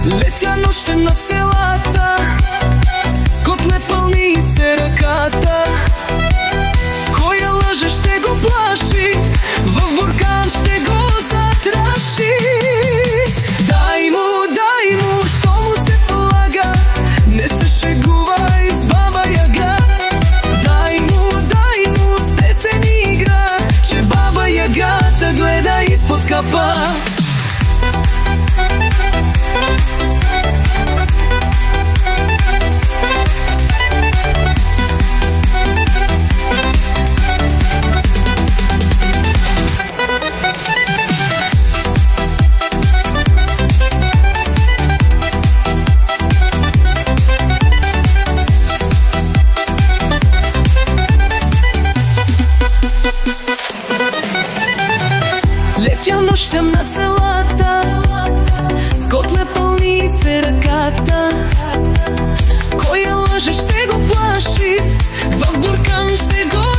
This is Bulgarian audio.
Летя нощем над селата, с котле пълни се ръката. Коя лъже ще го плаши, в буркан ще го затраши. Дай му, що му се полага, не се шегувай с баба Яга. Дай му, с песен игра, че баба Ягата гледа изпод капа. Летя нощем над селата, с котле пълни се ръката. Коя лъже ще го плаши, в буркан ще го